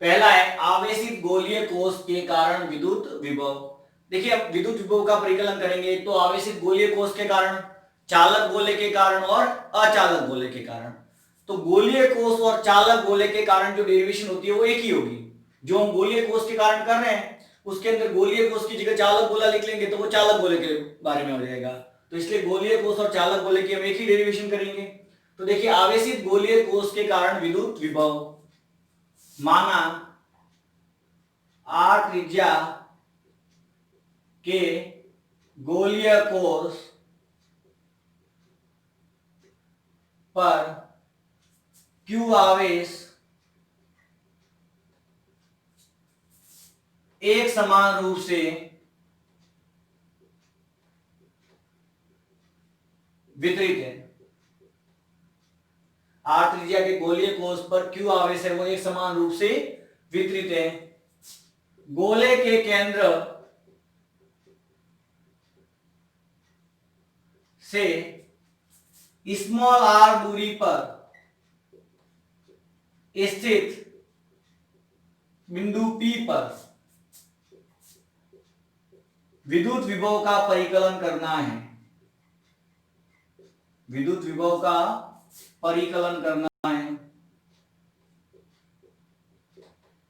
पहला है आवेशित गोलीय कोष के कारण विद्युत विभव। देखिए अब विद्युत विभव का परिकलन करेंगे तो आवेशित गोलीय कोष के कारण, चालक गोले के कारण और अचालक गोले के कारण। तो गोलीय कोष और चालक गोले के कारण जो डेरिवेशन होती है वो एक ही होगी। जो हम गोलीय कोष के कारण कर रहे हैं उसके अंदर गोलीय कोष की जगह चालक गोला लिख लेंगे तो वो चालक गोले के बारे में हो जाएगा। तो इसलिए गोलीय कोष और चालक गोले की हम एक ही डेरिवेशन करेंगे। तो देखिए आवेशित गोलीय कोष के कारण विद्युत विभव माना आर त्रिज्या के गोलीय कोष पर Q आवेश एक समान रूप से वितरित है। आर त्रिज्या के गोलीय कोष पर Q आवेश है वो एक समान रूप से वितरित है। गोले के केंद्र से स्मॉल आर दूरी पर स्थित बिंदु P पर विद्युत विभव का परिकलन करना है। विद्युत विभव का परिकलन करना है,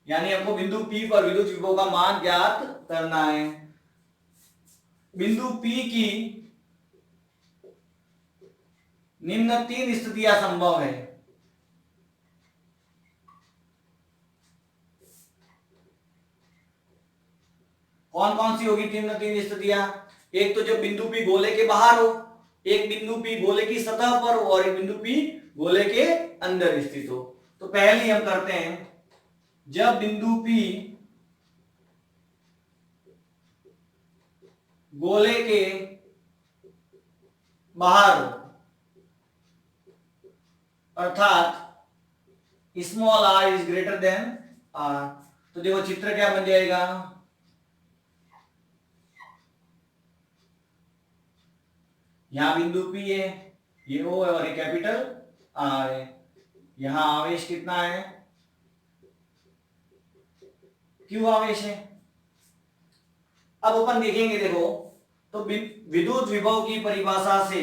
यानी हमको बिंदु P पर विद्युत विभव का मान ज्ञात करना है। बिंदु P की निम्न तीन स्थितियां संभव है। कौन कौन सी होगी तीन स्थितियां? एक तो जब बिंदु P गोले के बाहर हो, एक बिंदु P गोले की सतह पर हो और एक बिंदु P गोले के अंदर स्थित हो। तो पहले हम करते हैं, जब बिंदु P गोले के बाहर हो अर्थात small r is greater than r, तो देखो चित्र क्या बन जाएगा, यहां बिंदु P है, ये O है और ये कैपिटल R है। यहां आवेश कितना है? Q आवेश है। अब अपन देखेंगे, देखो तो विद्युत विभव की परिभाषा से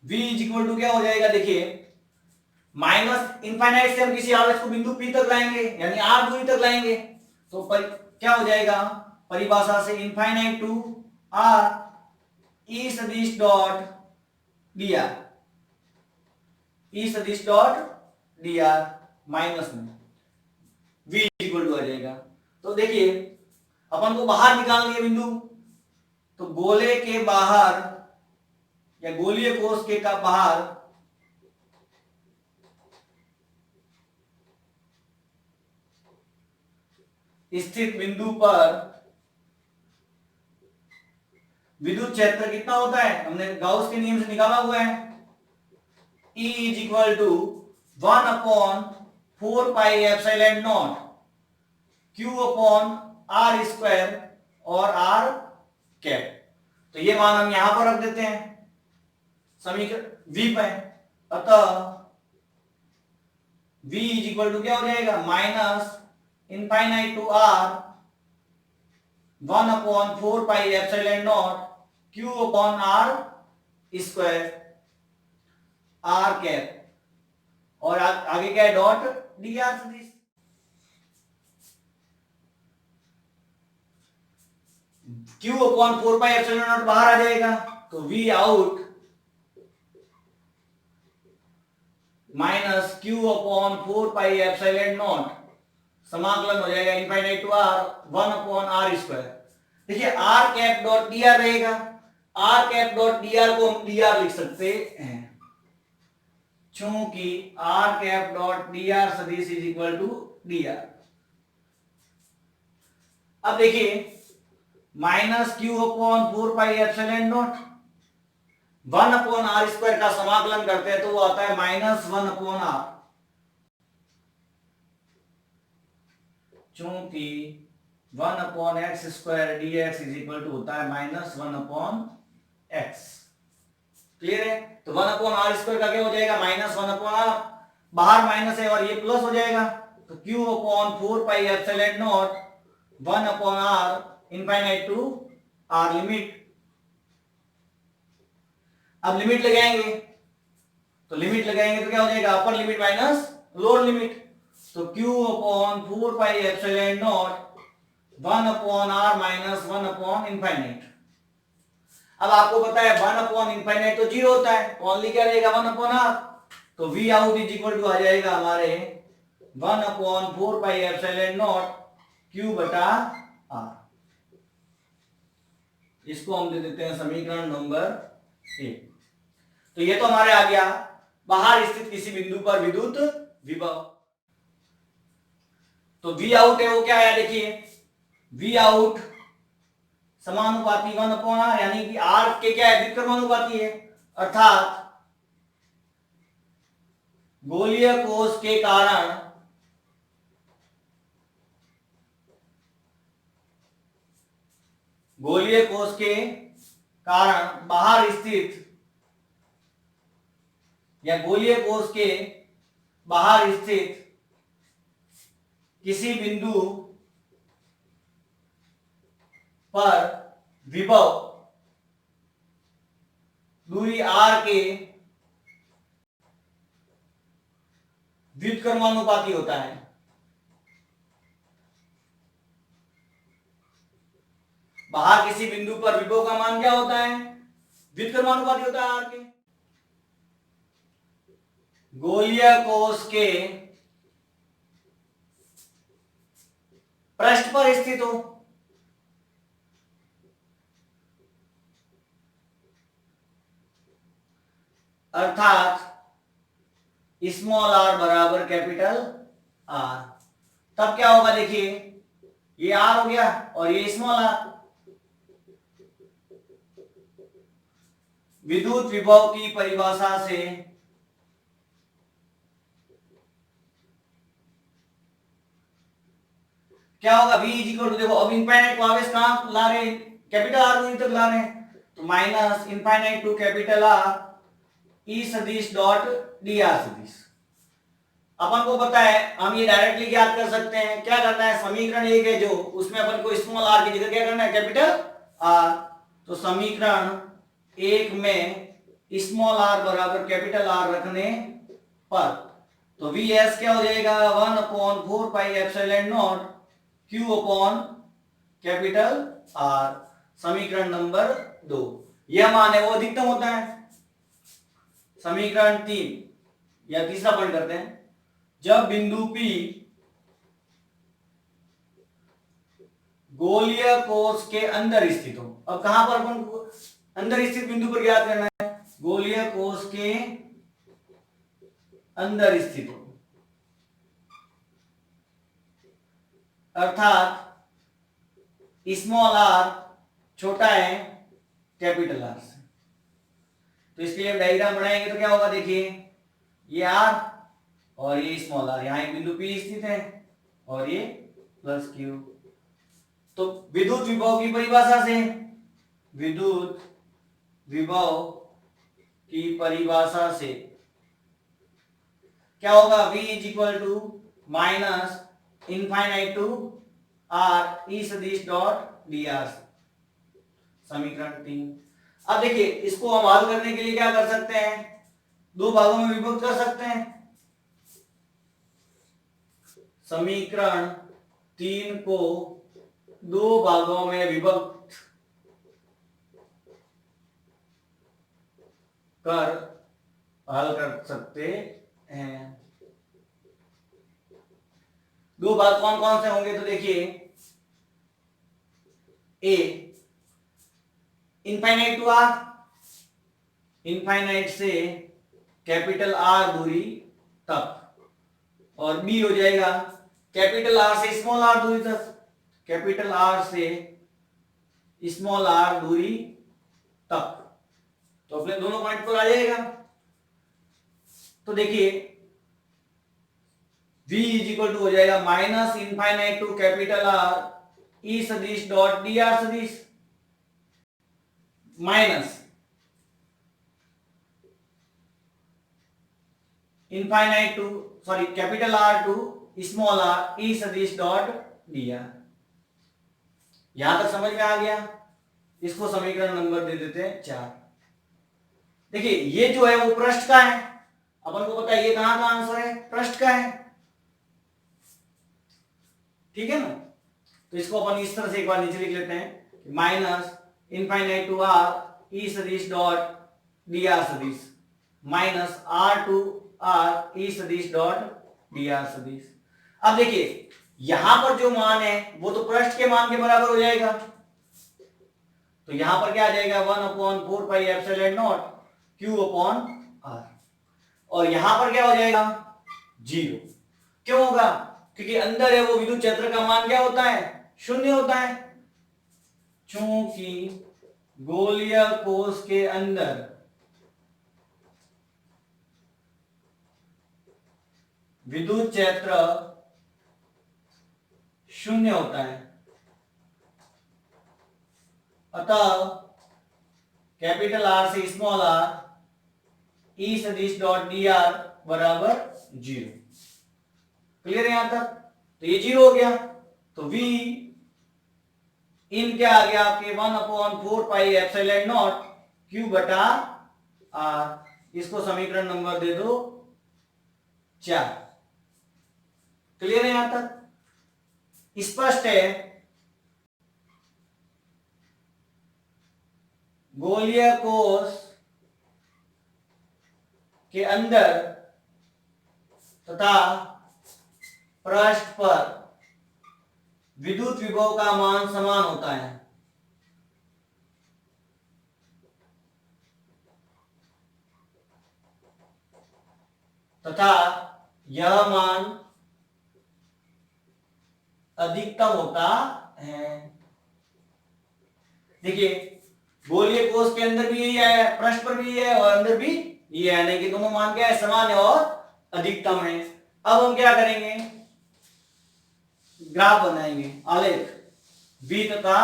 V इज इक्वल टू क्या हो जाएगा? देखिए माइनस इनफाइनाइट से हम किसी आवेश को बिंदु P तक लाएंगे यानी R दूरी तक लाएंगे, तो क्या हो जाएगा परिभाषा से, इनफाइनाइट टू R E सदिश डॉट dr, E सदिश डॉट dr माइनस में V इक्वल टू आ जाएगा। तो देखिए अपन को बाहर निकालनी है बिंदु, तो गोले के बाहर या गोलीय कोष के का बाहर स्थित बिंदु पर विद्युत क्षेत्र कितना होता है? हमने गाउस के नियम से निकाला हुआ है, E is equal to 1/4 pi epsilon naught Q upon R square और R कैप। तो ये मान हम यहां पर रख देते हैं समीकरण V पे। अतः V इज इक्वल टू क्या हो जाएगा? Minus infinite to R 1/4 pi epsilon naught Q upon R square R cap और आगे क्या है? डॉट dr सदिश। Q upon 4 pi epsilon naught बाहर आ जाएगा, तो V out minus Q upon 4 pi epsilon naught समाकलन हो जाएगा infinite to R 1/r square. देखिए R कैप डॉट dr रहेगा, R कैप डॉट dr को हम dr लिख सकते हैं, चूंकि R कैप डॉट dr सदिश इज इक्वल टू dr। अब देखिए minus Q upon 4 pi epsilon not 1/r square का समाकलन करते हैं तो वो आता है माइनस 1/r, चूंकि 1/x square dx is equal to होता है माइनस 1/r एक्स। क्लियर है? तो 1/r² का क्या हो जाएगा? -1/r, बाहर माइनस है और ये प्लस हो जाएगा, तो q/4πε0 1/r infinite to r limit. अब लिमिट लगाएंगे, तो लिमिट लगाएंगे तो क्या हो जाएगा? Upper limit minus lower limit, तो q/4πε0 1/r माइनस 1/इनफाइनाइट। अब आपको पता है 1/इनफाइनाइट तो 0 होता है, तो ओनली क्या रहेगा? 1/r। तो v out is equal to आ जाएगा हमारे 1/4πε0 q/r। इसको हम दे देते हैं समीकरण नंबर 1। तो ये तो हमारे आ गया बाहर स्थित किसी बिंदु पर विद्युत विभव। तो v आउट है वो क्या है? देखिए v आउट समानुपाती 1/r, यानी कि r के क्या है? व्युत्क्रमानुपाती है, अर्थात गोलीय कोष के कारण बाहर स्थित या गोलीय कोष के बाहर स्थित किसी बिंदु पर विभव दूरी r के व्युत्क्रमानुपाती होता है। बाहर किसी बिंदु पर विभव का मान क्या होता है? व्युत्क्रमानुपाती होता है r के। गोलीय कोष के पृष्ठ पर स्थित हो, अर्थात स्मॉल r बराबर कैपिटल R, तब क्या होगा? देखिए ये r हो गया और ये स्मॉल r। विद्युत विभव की परिभाषा से क्या होगा? v इज इक्वल टू, देखो अब इनफाइनाइट को आवेश कहां ला रहे हैं? कैपिटल R दूरी तक ला रहे हैं, तो minus infinite to capital R E सदिश डॉट डी आर सदिश। अपन को पता है हम ये डायरेक्टली ज्ञात कर सकते हैं। क्या करना है? समीकरण 1 है जो, उसमें अपन को स्मॉल r की जगह क्या करना है? Capital R। तो समीकरण 1 में स्मॉल r बराबर कैपिटल R रखने पर तो vs क्या हो जाएगा? 1/4πε0 q कैपिटल R। समीकरण नंबर 2, यह मान है वो अधिकतम होता है। समीकरण 3 या तीसरा पॉइंट करते हैं, जब बिंदु P गोलीय कोष के अंदर स्थित हो। अब कहां पर अपन को अंदर स्थित बिंदु पर ज्ञात करना है? गोलीय कोष के अंदर स्थित हो, अर्थात स्मॉल r छोटा है कैपिटल R से। तो इसके लिए हम डायग्राम बनाएंगे तो क्या होगा? देखिए ये r और ये स्मॉल r, यहां एक बिंदु P स्थित है और ये प्लस q। तो विद्युत विभव की परिभाषा से, विद्युत विभव की परिभाषा से क्या होगा? v is equal to minus infinite to r E सदिश डॉट डी आर। समीकरण 3। अब देखिए इसको हम हल करने के लिए क्या कर सकते हैं? दो भागों में विभक्त कर सकते हैं। समीकरण 3 को दो भागों में विभक्त कर हल कर सकते हैं। दो भाग कौन कौन से होंगे? तो देखिए ए इनफाइनाइट टू r, इनफाइनाइट से कैपिटल R दूरी तक, और बी हो जाएगा कैपिटल R से स्मॉल r दूरी तक, कैपिटल R से स्मॉल r दूरी तक। तो अपने दोनों पॉइंट पर आ जाएगा। तो देखिए v इज इक्वल टू हो जाएगा minus infinite to capital R E सदिश डॉट डी आर सदिश, minus infinite to sorry capital r to small r ई सदिश डॉट डी आर। यहां तक समझ में आ गया। इसको समीकरण नंबर दे देते हैं 4। देखिए ये जो है वो पृष्ठ का है, अपन को पता है ये कहां का आंसर है, पृष्ठ का है, ठीक है ना। तो इसको अपन इस तरह से एक बार नीचे लिख लेते हैं, माइनस इनफाइनाइट टू आर ई सदिश डॉट डी आर सदिश माइनस आर टू आर ई सदिश डॉट डी आर सदिश। अब देखिए यहां पर जो मान है वो तो पृष्ठ के मान के बराबर हो जाएगा, तो यहां पर क्या आ जाएगा 1/4 pi epsilon naught Q upon r, और यहां पर क्या हो जाएगा 0। क्यों होगा, क्योंकि अंदर है वो विद्युत क्षेत्र का मान क्या होता है, 0 होता है। चूंकि गोलीय कोश के अंदर विद्युत क्षेत्र 0 होता है, अतः कैपिटल आर से स्मॉल आर ई सदिश डॉट डी आर बराबर 0। क्लियर है यहां तक, तो ये 0 हो गया, तो v इन क्या आ गया आपके 1/4 पाई एप्सिलॉन नॉट q बटा r। इसको समीकरण नंबर दे दो 4। क्लियर है यहां तक, स्पष्ट है। गोलीय कोश के अंदर तथा पृष्ठ पर विद्युत विभव का मान समान होता है, तथा यह मान अधिकतम होता है। देखिए गोलीय कोश के अंदर भी यही है, पृष्ठ पर भी है और अंदर भी ये है, नहीं कि दोनों मान क्या है, समान है और अधिकतम है। अब हम क्या करेंगे, ग्राफ बनाएंगे, आलेख V तथा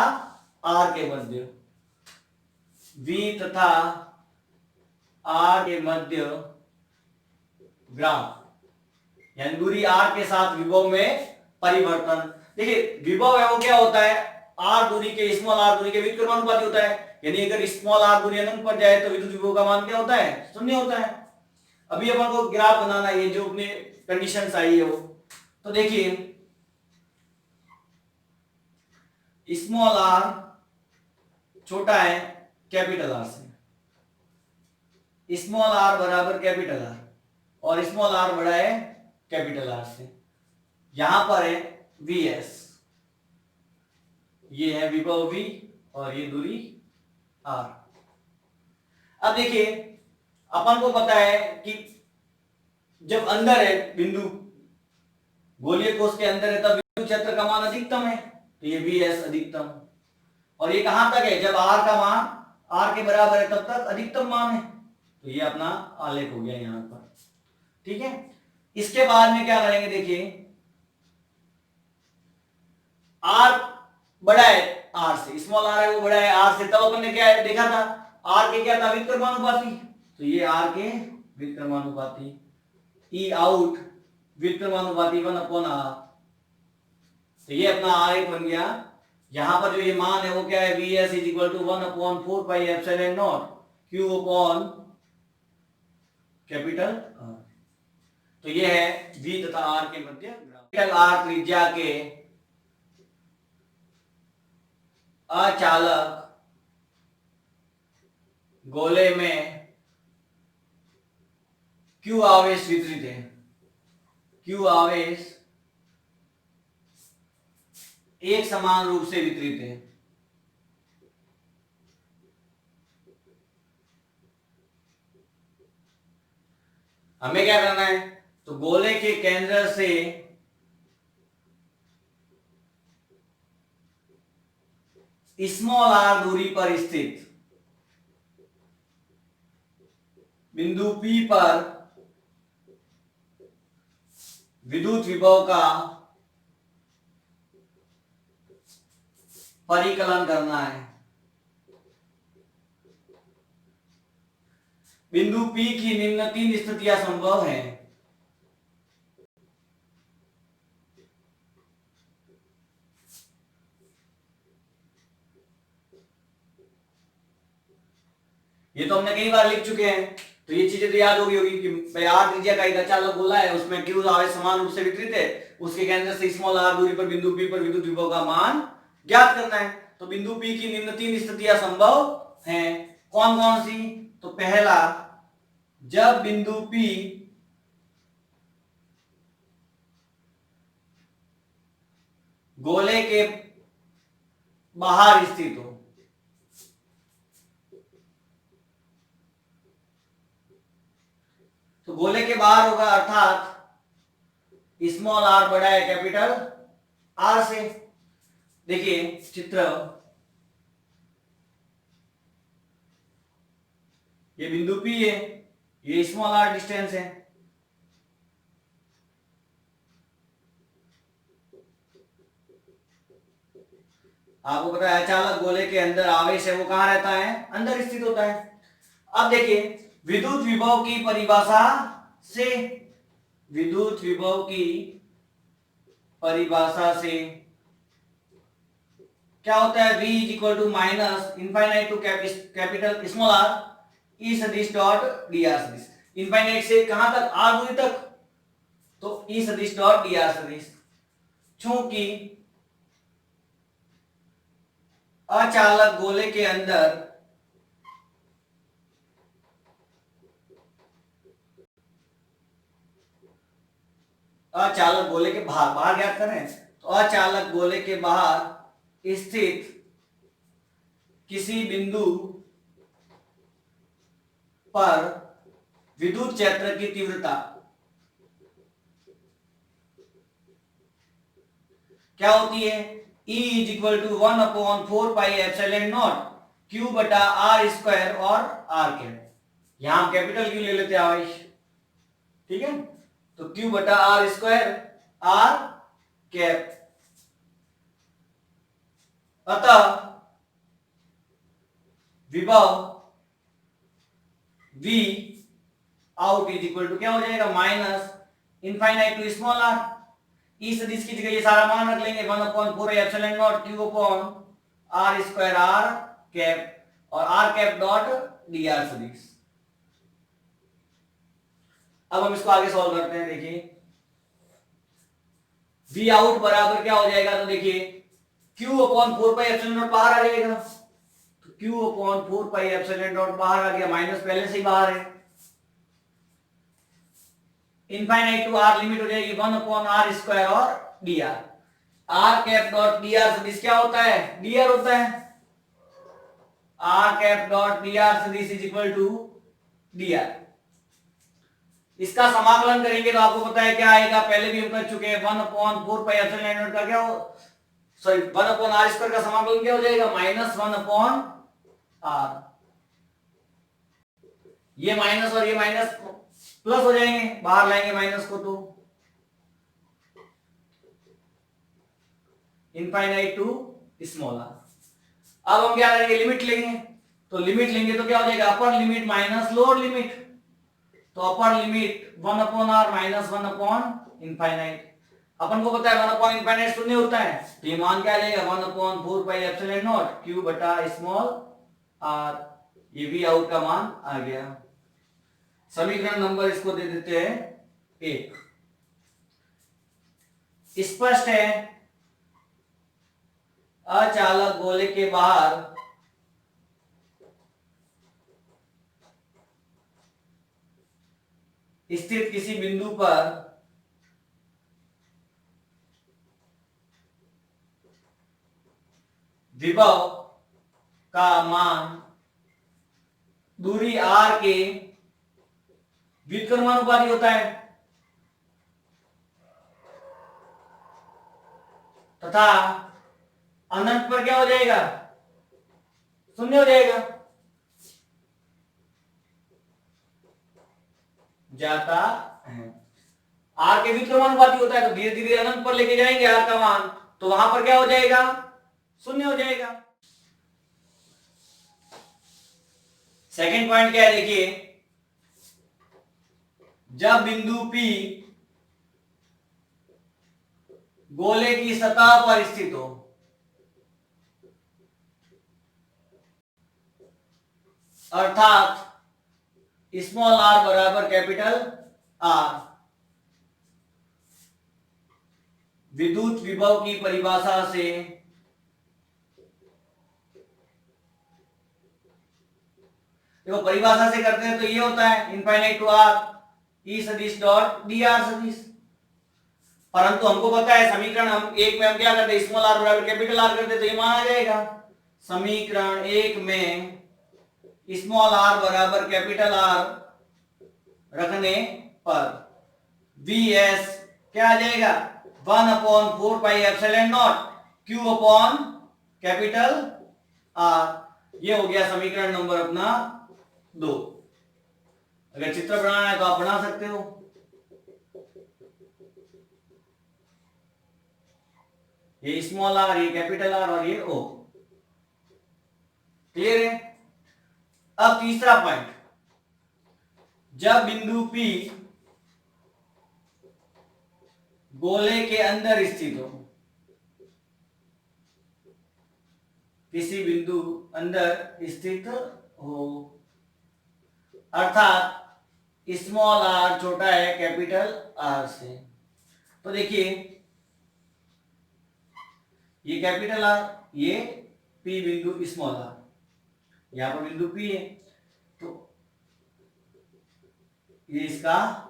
R के मध्य, V तथा R के मध्य ग्राफ, यानी दूरी R के साथ विभव में परिवर्तन। देखिए विभव है वो क्या होता है, R दूरी के स्मॉल r दूरी के व्युत्क्रमानुपाती होता है, यानी अगर स्मॉल r दूरी अनंत पर जाए तो विद्युत विभव का मान क्या होता है, 0 होता है। अभी अपन को ग्राफ बनाना है, जो अपने कंडीशंस आई है वो, तो देखिए स्मॉल r छोटा है कैपिटल R से, स्मॉल r बराबर कैपिटल R, और स्मॉल r बड़ा है कैपिटल R से। यहां पर है Vs, ये है विभव V और ये दूरी R। अब देखिए अपन को पता है कि जब अंदर है बिंदु गोलीय कोश के अंदर है तब विद्युत क्षेत्र का मान अधिकतम है, तो ये Vs अधिकतम, और ये कहां तक है, जब R का मान R के बराबर है तब तक अधिकतम मान है, तो ये अपना आलेख हो गया यहां पर, ठीक है। इसके बाद में क्या करेंगे, देखिए R बड़ा है R से, स्मॉल r है वो बड़ा है R से, तब अपन ने क्या देखा था, R के क्या था, व्युत्क्रमानुपाती, तो ये R के व्युत्क्रमानुपाती, E आउट व्युत्क्रमानुपाती 1/r, तो ये अपना आलेख बन गया। यहां पर जो ये मान है वो क्या है, Vs is equal to 1/4 pi epsilon naught Q upon capital R। तो ये है V तथा R के मध्य कैपिटल R त्रिज्या के अचालक गोले में Q आवेश वितरित है, Q आवेश एक समान रूप से वितरित है। हमें क्या करना है, तो गोले के केंद्र से स्मॉल r दूरी पर स्थित बिंदु P पर विद्युत विभव का परिकलन करना है। बिंदु P की निम्न 3 स्थितियां संभव हैं। ये तो हमने कई बार लिख चुके हैं, तो ये चीजें तो याद होगी कि आर त्रिज्या का एक अचालक गोला है, उसमें q आवेश समान रूप से वितरित है, उसके केंद्र से स्मॉल r दूरी पर बिंदु P पर विद्युत विभव का मान ज्ञात करना है। तो बिंदु P की निम्न 3 स्थितियां संभव हैं। कौन कौन सी? तो पहला, जब बिंदु P गोले के बाहर स्थित हो, तो गोले के बाहर होगा अर्थात स्मॉल r बड़ा है कैपिटल R से। देखिए चित्र, ये बिंदु P है, ये स्मॉल r डिस्टेंस है। आपको पता है अचालक गोले के अंदर आवेश है वो कहां रहता है? अंदर स्थित होता है। अब देखिए विद्युत विभव की परिभाषा से, विद्युत विभव की परिभाषा से क्या होता है? v is equal to minus infinite to capital small r E सदिश डॉट डी आर सदिश। इनफाइनाइट से कहां तक? r दूरी तक, तो ई सदिश डॉट डी आर सदिश। चूंकि अचालक गोले के अंदर अचालक गोले के बाहर, बाहर ज्ञात करें, तो अचालक गोले के बाहर स्थित किसी बिंदु पर विद्युत क्षेत्र की तीव्रता क्या होती है? E is equal to 1/4 pi epsilon naught Q बटा R स्क्वायर और R कैप। यहां हम कैपिटल Q ले लेते हैं आवेश, ठीक है, तो Q बटा R स्क्वायर R कैप। अतः विभव V out is equal to क्या हो जाएगा? Minus infinite to small r। E सदिश की जगह ये सारा मान रख लेंगे, 1/4 epsilon naught Q upon R square R cap और R cap dot d r सदिश। अब हम इसको आगे सॉल्व करते हैं। देखिए V आउट बराबर क्या हो जाएगा? तो देखिए Q upon 4 pi epsilon naught बाहर आ जाएगा, तो Q upon 4 pi epsilon naught बाहर आ गया, माइनस पहले से ही बाहर है। इनफाइनाइट टू r लिमिट हो जाएगी 1/r स्क्वायर और dr। r cap dot dr सदिश क्या होता है? dr होता है। r कैप डॉट dr सदिश इज इक्वल टू dr। इसका समाकलन करेंगे तो आपको पता है क्या आएगा? पहले भी हम कर चुके हैं, 1/4 पाई एप्सिलॉन नॉट का क्या हो, सॉरी 1/r स्क्वायर का समाकलन क्या हो जाएगा? Minus 1/r। ये माइनस और ये माइनस प्लस हो जाएंगे, बाहर लाएंगे माइनस को, तो इनफाइनाइट टू स्मॉल r। अब हम क्या करेंगे? लिमिट लेंगे, तो लिमिट लेंगे तो क्या हो जाएगा? Upper limit minus lower limit, तो upper limit 1/r minus 1 infinite. अपन को पता है 1 इनफाइनाइट शून्य होता है, तो ये मान क्या आ जाएगा? 1/4 पाई एप्सिलॉन नॉट Q बटा स्मॉल r। ये भी आउट का मान आ गया। समीकरण नंबर इसको दे देते हैं 1। स्पष्ट है अचालक गोले के बाहर स्थित किसी बिंदु पर विभव का मान दूरी r के व्युत्क्रमानुपाती होता है तथा अनंत पर क्या हो जाएगा? शून्य हो जाएगा। जाता है r के व्युत्क्रमानुपाती होता है, तो धीरे धीरे अनंत पर लेके जाएंगे r का मान, तो वहां पर क्या हो जाएगा? शून्य हो जाएगा। सेकंड पॉइंट क्या है? देखिए जब बिंदु P गोले की सतह पर स्थित हो, अर्थात स्मॉल आर बराबर कैपिटल आर। विद्युत विभव की परिभाषा से देखो, परिभाषा से करते हैं तो ये होता है इनफाइनाइट टू आर ई सदिश डॉट डी आर सदिश। परंतु हमको पता है समीकरण हम एक में हम क्या करते हैं, स्मॉल आर बराबर कैपिटल आर करते, तो ये माना जाएगा समीकरण एक में स्मॉल आर बराबर कैपिटल आर रखने पर वी एस क्या आ जाएगा 1/4πε0 क्यू अपॉन कैपिटल आर। ये हो गया समीकरण नंबर अपना 2। अगर चित्र बनाना है तो आप बना सकते हो। ये स्मॉल आर, ये कैपिटल आर और ये ओ। क्लियर है? अब तीसरा पॉइंट, जब बिंदु P गोले के अंदर स्थित हो, किसी बिंदु अंदर स्थित हो, अर्थात स्मॉल आर छोटा है कैपिटल आर से, तो देखिए ये कैपिटल आर, ये P बिंदु स्मॉल आर, यहां पर बिंदु P है, तो ये इसका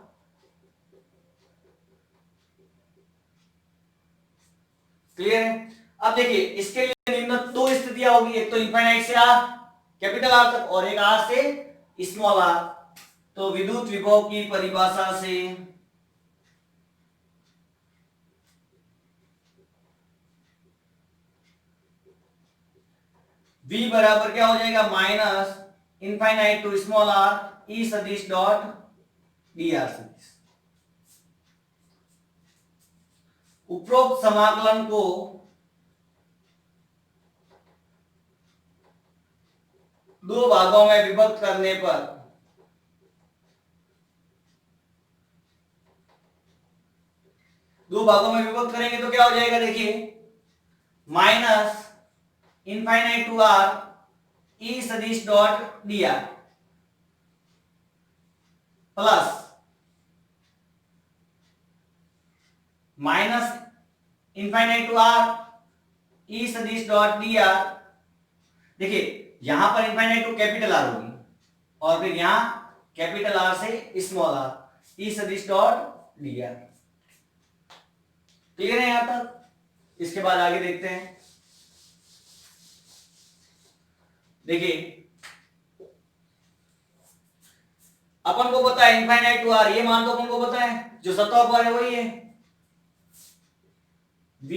क्लियर है। अब देखिए इसके लिए निम्न दो स्थितियां होगी, एक तो इनफाइनाइट से आर कैपिटल आर तक और एक आर से स्मॉल आर। तो विद्युत विभव की परिभाषा से V बराबर क्या हो जाएगा minus infinite to small r ई सदिश डॉट डी आर सदिश। उपरोक्त समाकलन को दो भागों में विभक्त करने पर दो भागों में विभक्त करेंगे तो क्या हो जाएगा, देखिए माइनस इनफाइनाइट टू आर ई सदिश dot d r plus minus infinite to r ई सदिश डॉट डी आर। देखिए यहां पर इनफाइनाइट टू कैपिटल आर होगी और फिर यहां कैपिटल आर से स्मॉल आर ई सदिश डॉट डी आर। क्लियर है यहां तक? इसके बाद आगे देखते हैं। देखिए अपन को पता है इनफाइनाइट टू आर, ये मान तो अपन को पता है, जो सतह पर है वही है V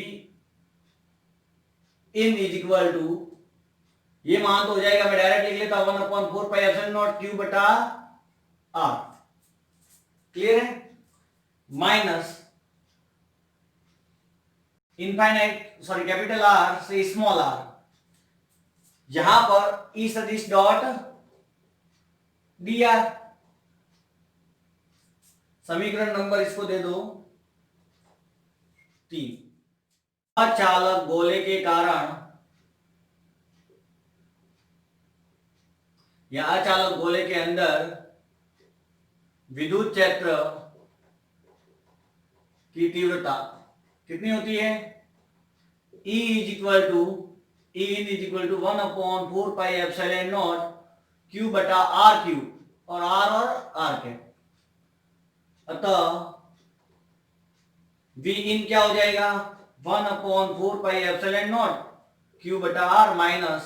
in is equal to, ये मान तो हो जाएगा, मैं डायरेक्ट लिख लेता हूं 1/4πε0 क्यू बटा आर। क्लियर है? Minus infinite sorry capital R से स्मॉल आर, यहां पर ई सदिश डॉट डी आर। समीकरण नंबर इसको दे दो 3। अचालक गोले के कारण या अचालक गोले के अंदर विद्युत क्षेत्र की तीव्रता कितनी होती है, E is equal to E in is equal to 1/4πε0 q बटा आर क्यू और आर के। अतः V इन क्या हो जाएगा 1/4πε0 क्यू बटा आर माइनस,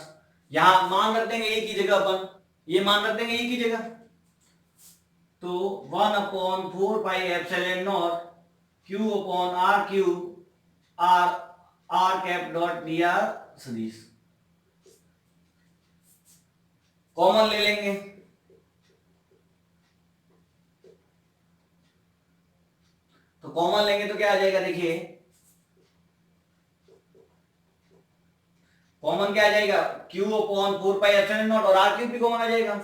यहां मान रख देंगे एक ही जगह अपन, ये मान रख देंगे एक ही जगह, तो 1/4πε0 q upon r q r cap dot d r सदिश। कॉमन ले लेंगे, तो कॉमन लेंगे तो क्या आ जाएगा, देखिए कॉमन क्या आ जाएगा Q अपॉन 4πε0 और आर क्यूब भी कॉमन आ जाएगा।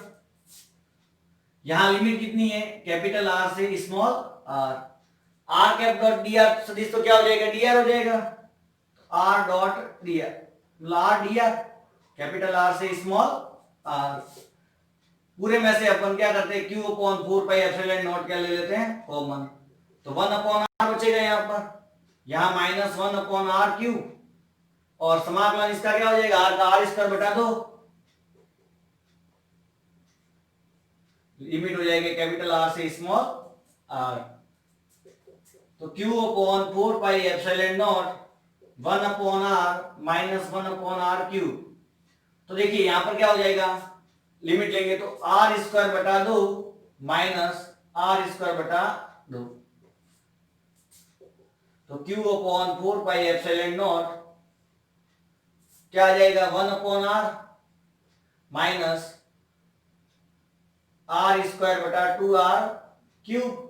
यहां लिमिट कितनी है, कैपिटल आर से small r, r cap dot d r सदिश तो क्या हो जाएगा डी आर हो जाएगा, r dot d r, r d r capital R से स्मॉल आर। पूरे में से अपन क्या करते हैं, Q upon 4 pi epsilon naught क्या ले लेते हैं, कॉमन। तो 1 अपॉन आर बचेगा यहाँ पर, यहाँ माइनस 1 अपॉन आर क्यू, और समाकलन इसका क्या हो जाएगा, आर का आर स्क्वायर बटा 2, लिमिट हो जाएगी कैपिटल आर से स्मॉल आर। तो Q upon 4 pi epsilon naught 1 upon r minus 1 upon r Q. तो देखिए यहां पर क्या हो जाएगा, लिमिट लेंगे तो आर स्क्वायर बटा 2 माइनस आर स्क्वायर बटा 2। तो Q upon 4 pi epsilon naught क्या आ जाएगा, 1 upon r minus r square बटा 2 आर क्यूब,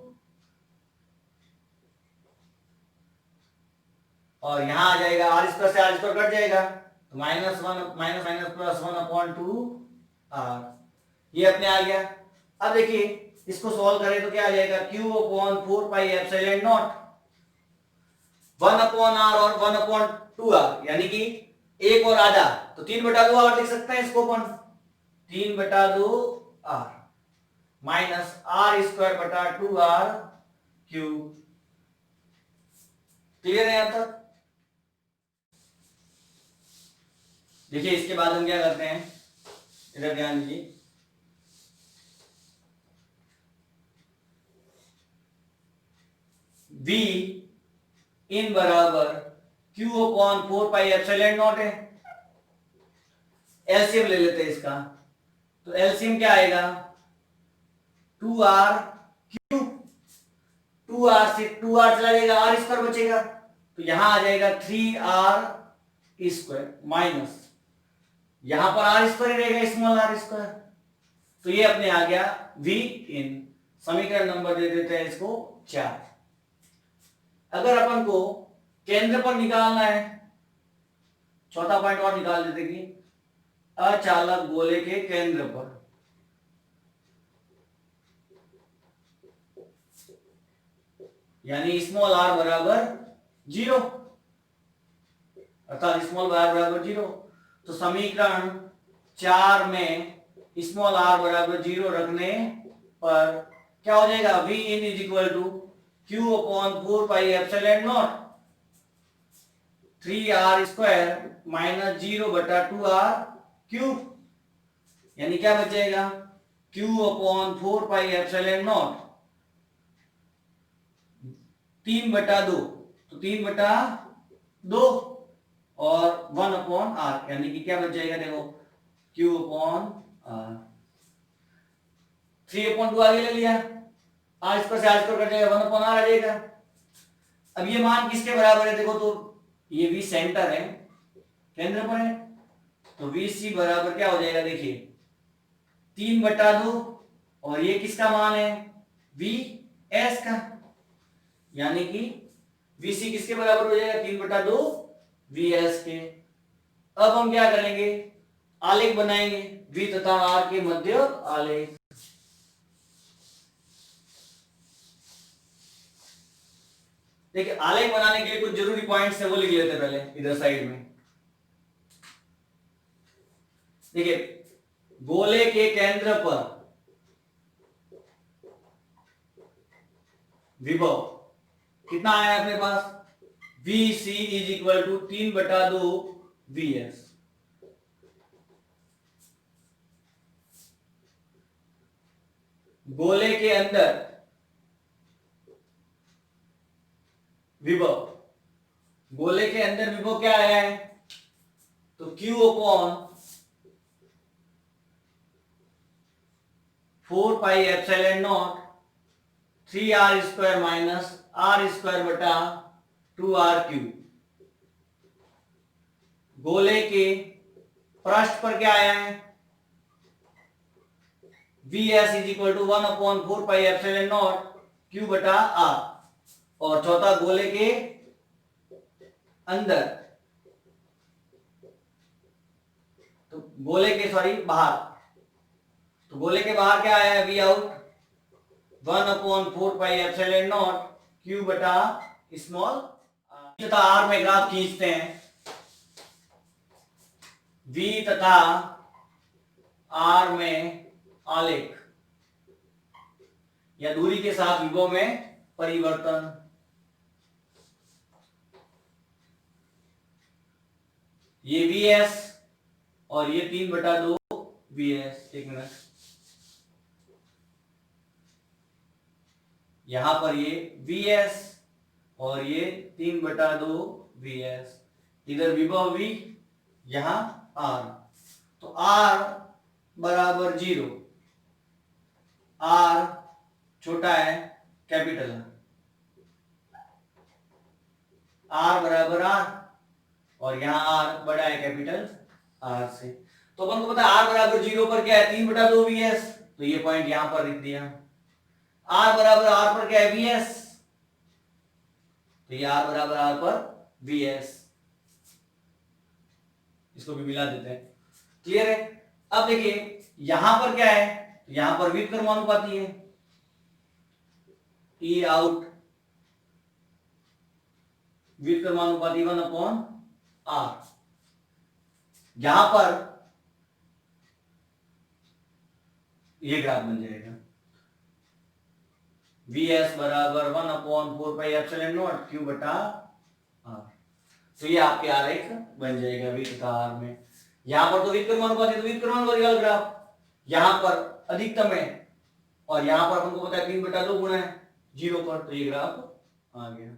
और यहां आ जाएगा आर स्क्वायर से आर स्क्वायर कट जाएगा, तो minus 1 minus minus plus 1 upon 2 r, ये अपने आ गया। अब देखिए इसको सॉल्व करें तो क्या आ जाएगा, Q upon 4 pi epsilon naught 1 upon r और 1 अपॉन 2 आर, यानी कि एक और आधा, तो 3/2 आर लिख सकते हैं इसको अपन, 3/2 आर माइनस आर स्क्वायर बटा 2 आर क्यूब। क्लियर है यहां तक? देखिए इसके बाद हम क्या करते हैं, इधर ध्यान दीजिए, V इन बराबर Q upon 4 pi epsilon not है, एलसीएम ले लेते हैं इसका, तो एलसीएम क्या आएगा, 2r क्यूब, 2r से 2r चला जाएगा, आर स्क्वायर बचेगा, तो यहां आ जाएगा 3r स्क्वायर माइनस, यहां पर आर स्क्वायर ही रहेगा, स्मॉल आर स्क्वायर, तो ये अपने आ गया V इन। समीकरण नंबर दे देते हैं इसको 4। अगर अपन को केंद्र पर निकालना है, चौथा पॉइंट और निकाल देते कि अचालक गोले के केंद्र पर, यानी स्मॉल आर बराबर 0, अर्थात स्मॉल आर बराबर 0, तो समीकरण 4 में स्मॉल आर बराबर 0 रखने पर क्या हो जाएगा, V in is equal to Q upon 4 pi epsilon naught 3r square minus 0/2r cube, यानी क्या बचेगा, Q upon 4 pi epsilon naught 3/2, तो 3/2 और 1 अपॉन r, यानी कि क्या बच जाएगा, देखो Q अपॉन r, 3/2 आगे ले लिया, r स्क्वायर से r स्क्वायर कट जाएगा, 1 अपॉन r आ जाएगा। अब ये मान किसके बराबर है, देखो तो ये V सेंटर है, केंद्र पर है, तो VC बराबर क्या हो जाएगा, देखिए 3/2, और ये किसका मान है, VS का, यानी कि VC किसके बराबर हो जाएगा, 3/2 VS के। अब हम क्या करेंगे, आलेख बनाएंगे, V तथा R के मध्य आलेख। देखिए आलेख बनाने के लिए कुछ जरूरी पॉइंट्स है, वो लिख लेते हैं पहले इधर साइड में। देखिए गोले के केंद्र पर विभव कितना आया अपने पास, VC is equal to 3/2 VS। गोले के अंदर विभव, गोले के अंदर विभव क्या आया है, तो Q upon 4 pi epsilon naught 3r square minus r square बटा 2r क्यूब। गोले के पृष्ठ पर क्या आया है, Vs is equal to 1 upon 4 pi epsilon naught Q बटा r, और चौथा गोले के अंदर, तो गोले के बाहर, तो गोले के बाहर क्या आया है, V out 1 upon 4 pi epsilon naught Q बटा स्मॉल तथा R में ग्राफ खींचते हैं, V तथा R में आलेख या दूरी के साथ विभव में परिवर्तन। ये Vs और ये 3/2 Vs। एक मिनट, यहां पर ये Vs और ये 3/2 Vs, इधर विभव V, यहां R। तो R बराबर 0, R छोटा है कैपिटल R बराबर R, और यहां R बड़ा है कैपिटल R से। तो अपन को पता है R बराबर 0 पर क्या है, 3/2 Vs, तो ये पॉइंट यहां पर लिख दिया। R बराबर R पर क्या है, Vs, तो ये R बराबर R पर Vs, इसको भी मिला देते हैं। क्लियर है? अब देखिए यहां पर क्या है, यहां पर व्युत्क्रमानुपाती है, E आउट व्युत्क्रमानुपाती 1/R। यहां पर ये ग्राफ बन जाएगा Vs बराबर 1/4πε0 Q/R। तो ये आपके आरेख बन जाएगा V तथा R में। यहां पर तो व्युत्क्रमानुपाती, तो व्युत्क्रमानुपाती वाला ग्राफ, यहां पर अधिकतम है और यहां पर हमको पता है 3/2 गुणा है 0 पर, तो ये ग्राफ आ गया।